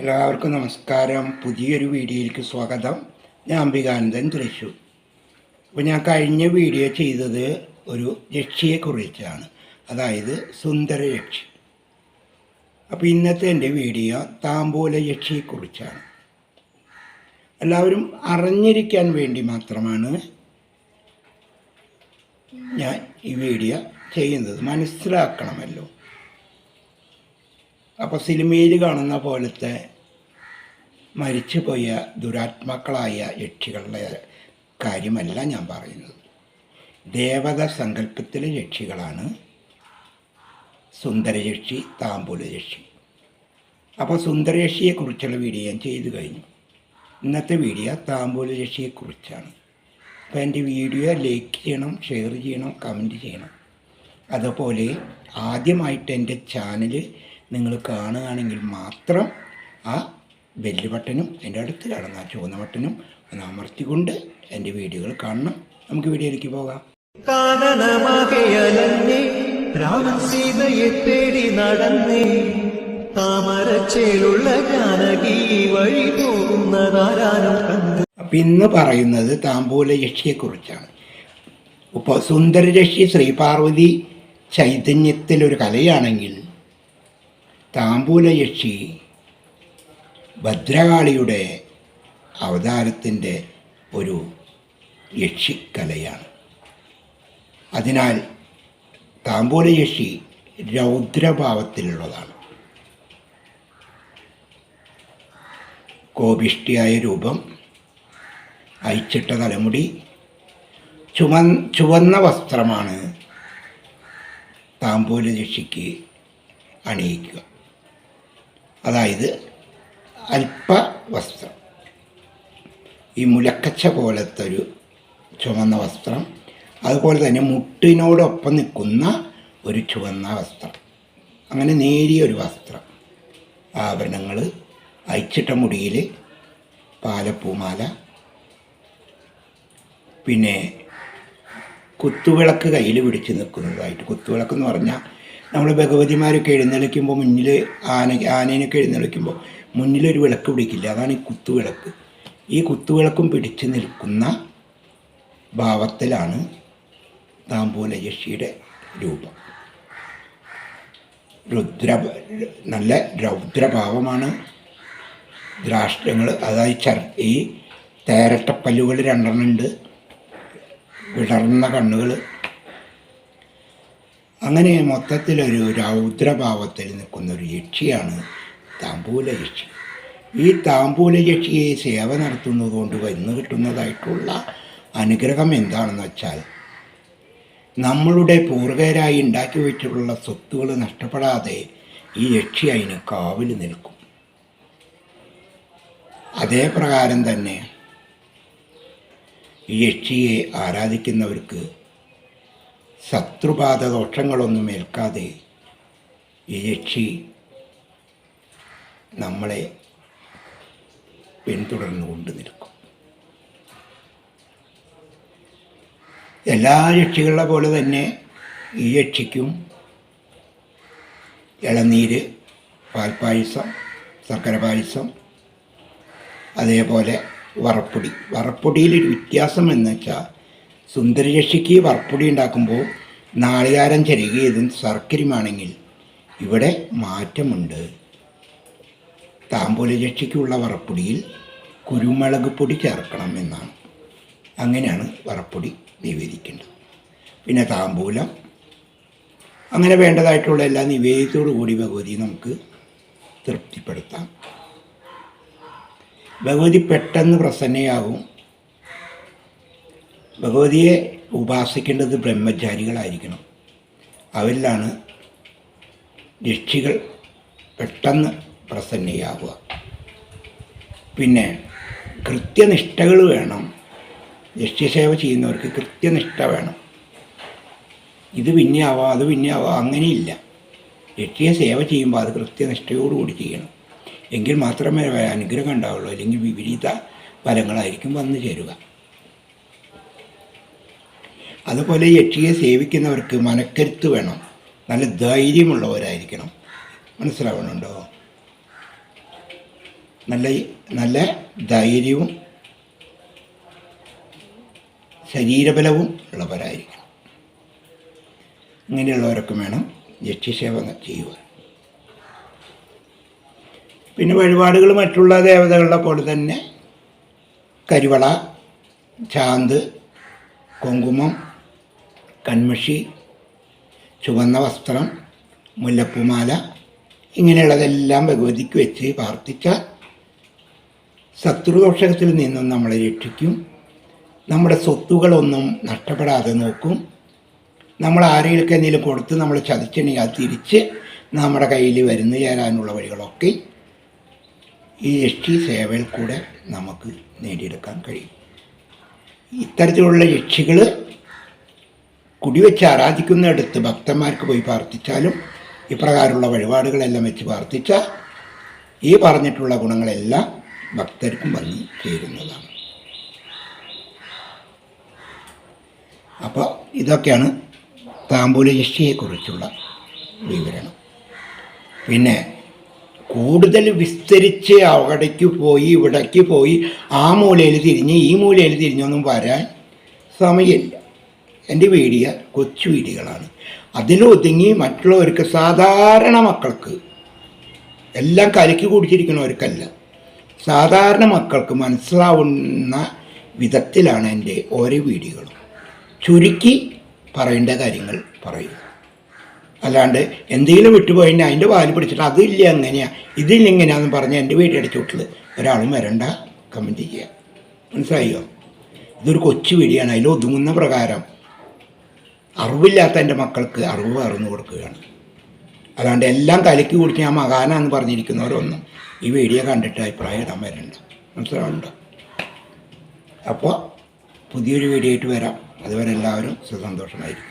എല്ലാവർക്കും നമസ്കാരം. പുതിയൊരു വീഡിയോയിലേക്ക് സ്വാഗതം. ഞാൻ അംബികാനന്ദൻ, തൃശ്ശൂർ. അപ്പോൾ ഞാൻ കഴിഞ്ഞ വീഡിയോ ചെയ്തത് ഒരു യക്ഷിയെക്കുറിച്ചാണ്, അതായത് സുന്ദര യക്ഷി. അപ്പോൾ ഇന്നത്തെ എൻ്റെ വീഡിയോ താംബൂല യക്ഷിയെക്കുറിച്ചാണ്. എല്ലാവരും അറിഞ്ഞിരിക്കാൻ വേണ്ടി മാത്രമാണ് ഞാൻ ഈ വീഡിയോ ചെയ്യുന്നത്, മനസ്സിലാക്കണമല്ലോ. അപ്പോൾ സിനിമയിൽ കാണുന്ന പോലത്തെ മരിച്ചുപോയ ദുരാത്മാക്കളായ യക്ഷികളുടെ കാര്യമല്ല ഞാൻ പറയുന്നത്. ദേവത സങ്കല്പത്തിലെ യക്ഷികളാണ് സുന്ദരയക്ഷി, താംബൂലയക്ഷി. അപ്പോൾ സുന്ദരയക്ഷിയെക്കുറിച്ചുള്ള വീഡിയോ ഞാൻ ചെയ്തു കഴിഞ്ഞു. ഇന്നത്തെ വീഡിയോ താംബൂലയക്ഷിയെക്കുറിച്ചാണ്. അപ്പോൾ എൻ്റെ വീഡിയോ ലൈക്ക് ചെയ്യണം, ഷെയർ ചെയ്യണം, കമൻറ്റ് ചെയ്യണം. അതുപോലെ ആദ്യമായിട്ട് എൻ്റെ ചാനൽ നിങ്ങൾ കാണുകയാണെങ്കിൽ മാത്രം ആ ബെല്ല് ബട്ടനും അതിൻ്റെ അടുത്ത് കാണുന്ന ആ ചുവന്ന ബട്ടനും ഒന്ന് അമർത്തിക്കൊണ്ട് എൻ്റെ വീഡിയോകൾ കാണണം. നമുക്ക് വീഡിയോയിലേക്ക് പോകാം. രാമൻ സീതയെ തേടി നടന്നേ, താമരച്ചേലുള്ള ജാനകി വഴി പോകുന്നതാരാനും കണ്ടു. അപ്പം ഇന്ന് പറയുന്നത് താംബൂലയക്ഷിയെക്കുറിച്ചാണ്. ഇപ്പോൾ സുന്ദരയക്ഷി ശ്രീപാർവതി ചൈതന്യത്തിലൊരു കലയാണെങ്കിൽ താംബൂലയക്ഷി ഭദ്രകാളിയുടെ അവതാരത്തിൻ്റെ ഒരു യക്ഷിക്കലയാണ്. അതിനാൽ താംബൂലയക്ഷി രൗദ്രഭാവത്തിലുള്ളതാണ്. കോപിഷ്ടിയായ രൂപം, അയച്ചിട്ട തലമുടി, ചുവന്ന വസ്ത്രമാണ് താംബൂലയക്ഷിക്ക് അണിയിക്കുക. അതായത് അല്പവസ്ത്രം, ഈ മുലക്കച്ച പോലത്തെ ഒരു ചുവന്ന വസ്ത്രം, അതുപോലെ തന്നെ മുട്ടിനോടൊപ്പം നിൽക്കുന്ന ഒരു ചുവന്ന വസ്ത്രം, അങ്ങനെ നേരിയ ഒരു വസ്ത്രം, ആഭരണങ്ങൾ, അയച്ചിട്ട മുടിയിൽ പാലപ്പൂമാല, പിന്നെ കുത്തുവിളക്ക് കയ്യിൽ പിടിച്ച് നിൽക്കുന്നതായിട്ട്. കുത്തുവിളക്കെന്ന് പറഞ്ഞാൽ നമ്മൾ ഭഗവതിമാരൊക്കെ എഴുന്നള്ളിക്കുമ്പോൾ മുന്നിൽ ആനേനൊക്കെ എഴുന്നള്ളിക്കുമ്പോൾ മുന്നിലൊരു വിളക്ക് പിടിക്കില്ല, അതാണ് ഈ കുത്തുവിളക്ക്. ഈ കുത്തുവിളക്കും പിടിച്ച് നിൽക്കുന്ന ഭാവത്തിലാണ് താംബൂലയക്ഷിയുടെ രൂപം. നല്ല രൗദ്രഭാവമാണ്. ദ്രാഷ്ട്രങ്ങൾ, അതായത് ഈ തേരട്ടപ്പല്ലുകൾ 2 ഉണ്ട്, വിടർന്ന കണ്ണുകൾ, അങ്ങനെ മൊത്തത്തിലൊരു രൗദ്രഭാവത്തിൽ നിൽക്കുന്നൊരു യക്ഷിയാണ് താംബൂലയക്ഷി. ഈ താംബൂലയക്ഷിയെ സേവ നടത്തുന്നത് കൊണ്ട് വന്നു കിട്ടുന്നതായിട്ടുള്ള അനുഗ്രഹം എന്താണെന്ന് വെച്ചാൽ, നമ്മളുടെ പൂർവികരായി ഉണ്ടാക്കി വെച്ചിട്ടുള്ള സ്വത്തുകൾ നഷ്ടപ്പെടാതെ ഈ യക്ഷി അതിന് കാവൽ നിൽക്കും. അതേ പ്രകാരം തന്നെ ഈ യക്ഷിയെ ആരാധിക്കുന്നവർക്ക് ശത്രുബാധ ദോഷങ്ങളൊന്നും ഏൽക്കാതെ ഈ യക്ഷി നമ്മളെ പിന്തുടർന്നു കൊണ്ട് നിൽക്കും. എല്ലാ യക്ഷികളുടെ പോലെ തന്നെ ഈ യക്ഷിക്കും ഇളനീര്, പാൽപ്പായസം, ശർക്കര പായസം, അതേപോലെ വറപ്പൊടിയിലൊരു വ്യത്യാസം എന്ന് വെച്ചാൽ, സുന്ദരയക്ഷിക്ക് വറപ്പൊടി ഉണ്ടാക്കുമ്പോൾ നാളികാരം ചിരകിയതും ശർക്കരയുമാണെങ്കിൽ ഇവിടെ മാറ്റമുണ്ട്. താംബൂലയക്ഷിക്കുള്ള വറപ്പൊടിയിൽ കുരുമുളക് പൊടി ചേർക്കണം എന്നാണ്. അങ്ങനെയാണ് വറപ്പൊടി നിവേദിക്കേണ്ടത്. പിന്നെ താംബൂലം, അങ്ങനെ വേണ്ടതായിട്ടുള്ള എല്ലാ നിവേദ്യത്തോടു കൂടി ഭഗവതി നമുക്ക് തൃപ്തിപ്പെടുത്താം. ഭഗവതി പെട്ടെന്ന് പ്രസന്നയാകും. ഭഗവതിയെ ഉപാസിക്കേണ്ടത് ബ്രഹ്മചാരികളായിരിക്കണം. അവരിലാണ് യക്ഷികൾ പെട്ടെന്ന് പ്രസന്നയാവുക. പിന്നെ കൃത്യനിഷ്ഠകൾ വേണം. യക്ഷിസേവ ചെയ്യുന്നവർക്ക് കൃത്യനിഷ്ഠ വേണം. ഇത് പിന്നെയാവാം, അത് പിന്നെയാവാം, അങ്ങനെയില്ല. യക്ഷിയെ സേവ ചെയ്യുമ്പോൾ അത് കൃത്യനിഷ്ഠയോടുകൂടി ചെയ്യണം. എങ്കിൽ മാത്രമേ അനുഗ്രഹം ഉണ്ടാവുള്ളൂ. അല്ലെങ്കിൽ വിപരീത ഫലങ്ങളായിരിക്കും വന്നു ചേരുക. അതുപോലെ യക്ഷിയെ സേവിക്കുന്നവർക്ക് മനക്കരുത്ത് വേണം, നല്ല ധൈര്യമുള്ളവരായിരിക്കണം. മനസ്സിലാവണുണ്ടോ? നല്ല നല്ല ധൈര്യവും ശരീരബലവും ഉള്ളവരായിരിക്കണം. ഇങ്ങനെയുള്ളവരൊക്കെ വേണം യക്ഷിസേവ ചെയ്യുക. പിന്നെ വഴിപാടുകൾ മറ്റുള്ള ദേവതകളുടെ പോലെ തന്നെ കരിവള, ചാന്ത്, കുങ്കുമം, കൺമഷി, ചുവന്ന വസ്ത്രം, മുല്ലപ്പൂമാല ഇങ്ങനെയുള്ളതെല്ലാം ഭഗവതിക്ക് വെച്ച് പ്രാർത്ഥിച്ചാൽ ശത്രുദോഷത്തിൽ നിന്നും നമ്മളെ രക്ഷിക്കും. നമ്മുടെ സ്വത്തുകളൊന്നും നഷ്ടപ്പെടാതെ നോക്കും. നമ്മൾ ആരെയൊക്കെ എന്തെങ്കിലും കൊടുത്ത് നമ്മൾ ചതിച്ചിട്ടുണ്ടെങ്കിൽ അത് തിരിച്ച് നമ്മുടെ കയ്യിൽ വരുന്നു ചേരാനുള്ള വഴികളൊക്കെ ഈ യക്ഷി സേവയിൽ കൂടെ നമുക്ക് നേടിയെടുക്കാൻ കഴിയും. ഇത്തരത്തിലുള്ള യക്ഷികൾ കുടിവെച്ച് ആരാധിക്കുന്നിടത്ത് ഭക്തന്മാർക്ക് പോയി പ്രാർത്ഥിച്ചാലും ഇപ്രകാരമുള്ള വഴിപാടുകളെല്ലാം വെച്ച് പ്രാർത്ഥിച്ചാൽ ഈ പറഞ്ഞിട്ടുള്ള ഗുണങ്ങളെല്ലാം ഭക്തർക്കും വന്ന് ചേരുന്നതാണ്. അപ്പോൾ ഇതൊക്കെയാണ് താമ്പൂല യക്ഷിയെക്കുറിച്ചുള്ള വിവരണം. പിന്നെ കൂടുതൽ വിസ്തരിച്ച് അവിടേക്ക് പോയി ഇവിടേക്ക് പോയി ആ മൂലയിൽ തിരിഞ്ഞ് ഈ മൂലയിൽ തിരിഞ്ഞൊന്നും വരാൻ സമയമില്ല. എൻ്റെ വീഡിയോ കൊച്ചു വീഡിയോകളാണ്. അതിലൊതുങ്ങി മറ്റുള്ളവർക്ക് സാധാരണ മക്കൾക്ക് എല്ലാം കലക്കി കുടിച്ചിരിക്കുന്നവർക്കല്ല, സാധാരണ മക്കൾക്ക് മനസ്സിലാവുന്ന വിധത്തിലാണ് എൻ്റെ ഓരോ വീഡിയോകളും. ചുരുക്കി പറയേണ്ട കാര്യങ്ങൾ പറയുക. അല്ലാണ്ട് എന്തെങ്കിലും വിട്ടുപോയിൻ്റെ അതിൻ്റെ പാല് പിടിച്ചിട്ട് അതില്ല എങ്ങനെയാണ് ഇതില്ല എങ്ങനെയാണെന്ന് പറഞ്ഞ് എൻ്റെ വീഡിയോ അടിച്ചുവിട്ടിൽ ഒരാളും വരണ്ട, കമൻറ്റ് ചെയ്യുക. മനസ്സിലായോ? ഇതൊരു കൊച്ചു വീഡിയോ ആണ്. അതിൽ ഒതുങ്ങുന്ന പ്രകാരം അറിവില്ലാത്ത എൻ്റെ മക്കൾക്ക് അറിവ് പകർന്നു കൊടുക്കുകയാണ്. അല്ലാണ്ട് എല്ലാം കലക്കി കുടിച്ച് ഞാൻ മകാനാന്ന് പറഞ്ഞിരിക്കുന്നവരൊന്നും ഈ വീഡിയോ കണ്ടിട്ട് അഭിപ്രായം ഇടാൻ വരണ്ട. മനസ്സിലാവുന്നുണ്ടോ? അപ്പോൾ പുതിയൊരു വീഡിയോ ആയിട്ട് വരാം. അതുവരെ എല്ലാവരും സുഖസന്തോഷമായിരിക്കും.